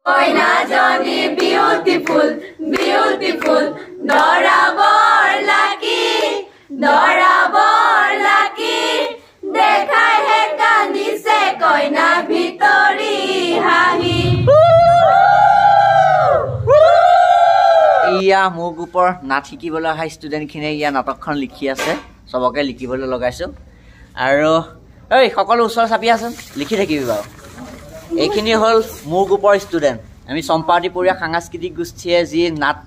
কইনা জনি beautiful beautiful দৰাবৰ লাকি দেখাই হে কান্দিছে কইনা ভিতৰি হাঁহি। ইয়া মোৰ গ্ৰুপৰ নাট শিকিবলৈ অহা ষ্টুডেণ্টখিনিয়ে ইয়াৰ নাটকখন লিখি আছে, চবকে লিখিবলৈ লগাইছোঁ। আৰু এই সকলো ওচৰ চাপি আছোন, লিখি থাকিবি বাৰু। এইখিনি হ'ল মোৰ গ্ৰুপৰ ষ্টুডেণ্ট। আমি চম্পাৱতীপুৰীয়া সাংস্কৃতিক গোষ্ঠীয়ে যি নাট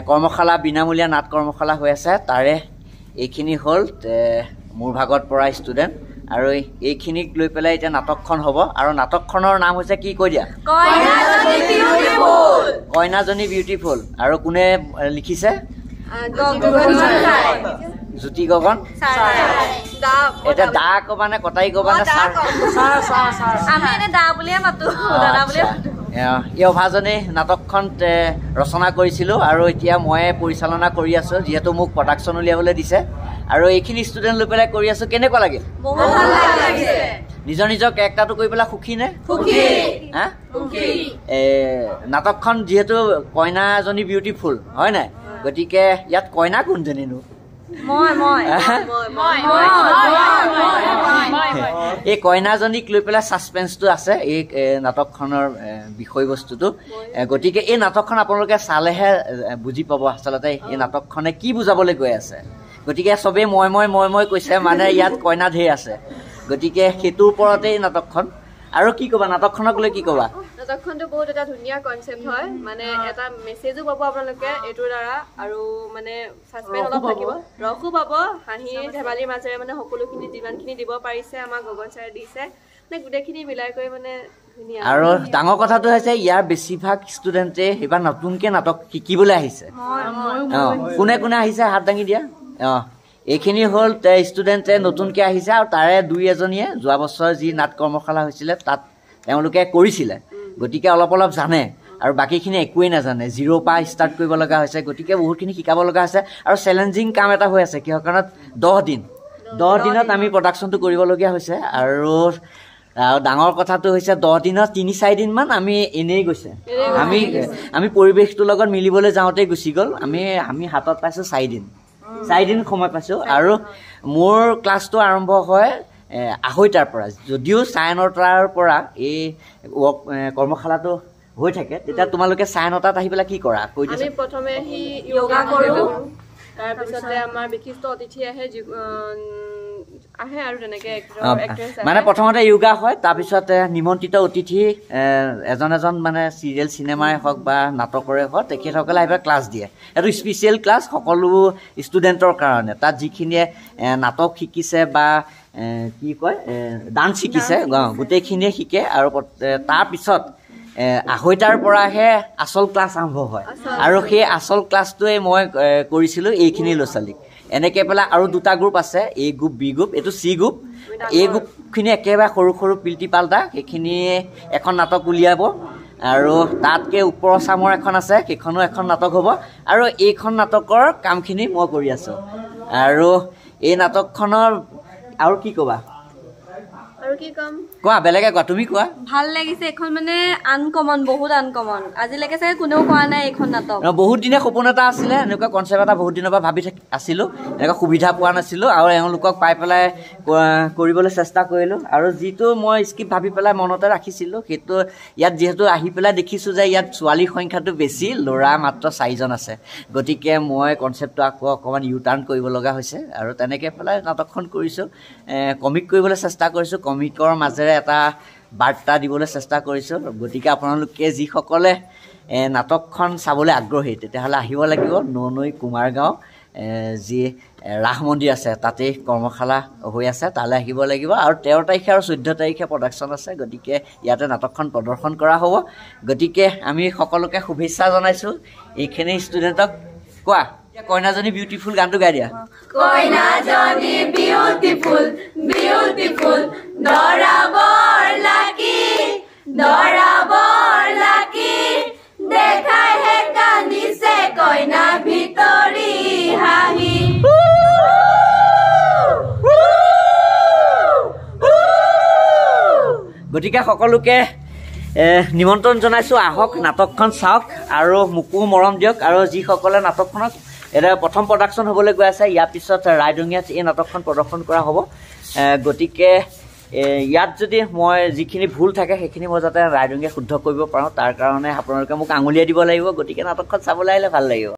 কৰ্মশালা, বিনামূলীয়া নাট কৰ্মশালা হৈ আছে, তাৰে এইখিনি হ'ল মোৰ ভাগত পৰা ষ্টুডেণ্ট। আৰু এইখিনিক লৈ পেলাই এতিয়া নাটকখন হ'ব। আৰু নাটকখনৰ নাম হৈছে কি কৈ দিয়া? কইনাজনী বিউটিফুল। আৰু কোনে লিখিছে? জ্যোতি গগন। এতিয়া দা কবা নে কটাই কবা নে? এই অভাজনে নাটকখন ৰচনা কৰিছিলোঁ আৰু এতিয়া মই পৰিচালনা কৰি আছোঁ, যিহেতু মোক প্ৰডাকশ্যন উলিয়াবলৈ দিছে। আৰু এইখিনি ষ্টুডেণ্ট লৈ পেলাই কৰি আছোঁ। কেনেকুৱা লাগে? নিজৰ নিজৰ কেৰেক্টাৰটো কৰি পেলাই সুখী নে? হা? নাটকখন যিহেতু কইনাজনী বিউটিফুল হয় নাই, গতিকে ইয়াত কইনা কোনজনীনো? এই কইনাজনীক লৈ পেলাই ছাছপেন্সটো আছে এই নাটকখনৰ বিষয়বস্তুটো। গতিকে এই নাটকখন আপোনালোকে চালেহে বুজি পাব আচলতে এই নাটকখনে কি বুজাবলৈ গৈ আছে। গতিকে চবেই মই কৈছে, মানে ইয়াত কইনা ঢেৰ আছে। গতিকে সেইটোৰ ওপৰতে এই নাটকখন। আৰু কি ক'বা নাটকখনক লৈ? কি ক'বা? নাটকখনটো বহুত এটা ধুনীয়া কনচেপ্ট হয়, মানে এটা মেছেজো পাব আপোনালোকে এইটোৰ দ্বাৰা। আৰু মানে ছাছপেন্স অলপ থাকিব, ৰসো পাব, হাঁহি ধেমালিৰ মাজেৰে মানে সকলোখিনি যিমানখিনি দিব পাৰিছে আমাক গগন ছাৰে দিছে, মানে গোটেইখিনি মিলাই কৰি মানে ধুনীয়া। আৰু ডাঙৰ কথাটো হৈছে ইয়াৰ বেছিভাগ ষ্টুডেণ্টে এইবাৰ নতুনকৈ নাটক শিকিবলৈ আহিছে। কোনে কোনে আহিছে হাত দাঙি দিয়া। এইখিনি হ'ল ষ্টুডেণ্টে নতুনকৈ আহিছে, আৰু তাৰে দুই এজনীয়ে যোৱা বছৰ যি নাট কৰ্মশালা হৈছিলে তাত তেওঁলোকে কৰিছিলে, গতিকে অলপ অলপ জানে। আৰু বাকীখিনি একোৱেই নাজানে, জিৰ'ৰ পৰা ষ্টাৰ্ট কৰিব লগা হৈছে। গতিকে বহুতখিনি শিকাব লগা হৈছে। আৰু চেলেঞ্জিং কাম এটা হৈ আছে, কিহৰ কাৰণত? 10 দিনত আমি প্ৰডাকশ্যনটো কৰিবলগীয়া হৈছে। আৰু ডাঙৰ কথাটো হৈছে 10 দিনত 3-4 দিনমান আমি এনেই গৈছে। আমি পৰিৱেশটোৰ লগত মিলিবলৈ যাওঁতেই গুচি গ'ল। আমি হাতত পাইছোঁ 4 দিন সময় পাইছোঁ। আৰু মোৰ ক্লাছটো আৰম্ভ হয় 2:30টাৰ পৰা। যদিও 9:30টাৰ পৰা এই কৰ্মশালাটো হৈ থাকে, তেতিয়া তোমালোকে 9:30টাত আহি পেলাই কি কৰা? কৈ দিয়া। আমি প্ৰথমে আহি য়োগা কৰোঁ, তাৰপিছতে আমাৰ বিশিষ্ট অতিথি আহে আৰু তেনেকে মানে প্ৰথমতে য়োগা হয়, তাৰপিছত নিমন্ত্ৰিত অতিথি এজন মানে চিৰিয়েল চিনেমাই হওক বা নাটকৰে হওক, তেখেতসকলে আহি পেলাই ক্লাছ দিয়ে। এইটো স্পেচিয়েল ক্লাছ সকলো ষ্টুডেণ্টৰ কাৰণে। তাত যিখিনিয়ে নাটক শিকিছে বা কি কয় ডান্স শিকিছে, গোটেইখিনিয়ে শিকে। আৰু তাৰপিছত 2:30টাৰ পৰাহে আচল ক্লাছ আৰম্ভ হয়। আৰু সেই আচল ক্লাছটোৱে মই কৰিছিলোঁ এইখিনি ল'ৰা ছোৱালীক। এনেকৈ পেলাই আৰু 2টা গ্ৰুপ আছে, এ গ্ৰুপ, বি গ্ৰুপ, এইটো চি গ্ৰুপ। এই গ্ৰুপখিনি একেবাৰে সৰু সৰু পিল্টি পাল্টা, সেইখিনিয়ে এখন নাটক উলিয়াব। আৰু তাতকৈ ওপৰৰ চামৰ এখন আছে, সেইখনো এখন নাটক হ'ব। আৰু এইখন নাটকৰ কামখিনি মই কৰি আছোঁ। আৰু এই নাটকখনৰ আৰু কি ক'বা? কোৱা, বেলেগে কোৱা, তুমি কোৱা। ভাল লাগিছে এইখন, মানে আনকমন, বহুত আনকমন। আজিলৈকে চাগে কোনেও কৰা নাই এইখন নাটক। বহুত দিনে সপোন এটা আছিলে, এনেকুৱা কনচেপ্ট এটা বহুত দিনৰ পৰা ভাবি আছিলোঁ, এনেকুৱা সুবিধা পোৱা নাছিলোঁ। আৰু এওঁলোকক পাই পেলাই কৰিবলৈ চেষ্টা কৰিলোঁ। আৰু যিটো মই স্ক্ৰিপ্ট ভাবি পেলাই মনতে ৰাখিছিলোঁ, সেইটো ইয়াত যিহেতু আহি পেলাই দেখিছোঁ যে ইয়াত ছোৱালীৰ সংখ্যাটো বেছি, ল'ৰা মাত্ৰ 4জন আছে। গতিকে মই কনচেপ্টটো আকৌ অকণমান ইউটাৰ্ণ কৰিব লগা হৈছে। আৰু তেনেকৈ পেলাই নাটকখন কৰিছোঁ। কমিক কৰিবলৈ চেষ্টা কৰিছোঁ, কমিকৰ মাজেৰে এটা বাৰ্তা দিবলৈ চেষ্টা কৰিছোঁ। গতিকে আপোনালোকে যিসকলে নাটকখন চাবলৈ আগ্ৰহী, তেতিয়াহ'লে আহিব লাগিব ননৈ কুমাৰগাঁও যি ৰাস মন্দিৰ আছে, তাতেই কৰ্মশালা হৈ আছে, তালৈ আহিব লাগিব। আৰু 13 তাৰিখে আৰু 14 তাৰিখে প্ৰডাকশ্যন আছে। গতিকে ইয়াতে নাটকখন প্ৰদৰ্শন কৰা হ'ব। গতিকে আমি সকলোকে শুভেচ্ছা জনাইছোঁ। এইখিনি ষ্টুডেণ্টক কোৱা, কইনাজনী বিউটিফুল গানটো গাই দিয়া। কইনাজনী বিউটিফুল বিউটিফুল দৰাবৰ লাকি দেখাই হে কান্দিছে কইনা ভিতৰি হাঁহি। গতিকে সকলোকে নিমন্ত্ৰণ জনাইছোঁ আহক নাটকখন চাওক আৰু মোকো মৰম দিয়ক আৰু যিসকলে নাটকখনত এটা প্ৰথম প্ৰডাকশ্যন হ'বলৈ গৈ আছে ইয়াৰ পিছত ৰাইডঙীয়াত এই নাটকখন প্ৰদৰ্শন কৰা হ'ব গতিকে ইয়াত যদি মই যিখিনি ভুল থাকে সেইখিনি মই যাতে ৰাইডঙীয়া শুদ্ধ কৰিব পাৰোঁ তাৰ কাৰণে আপোনালোকে মোক আঙুলিয়াই দিব লাগিব গতিকে নাটকখন চাবলৈ আহিলে ভাল লাগিব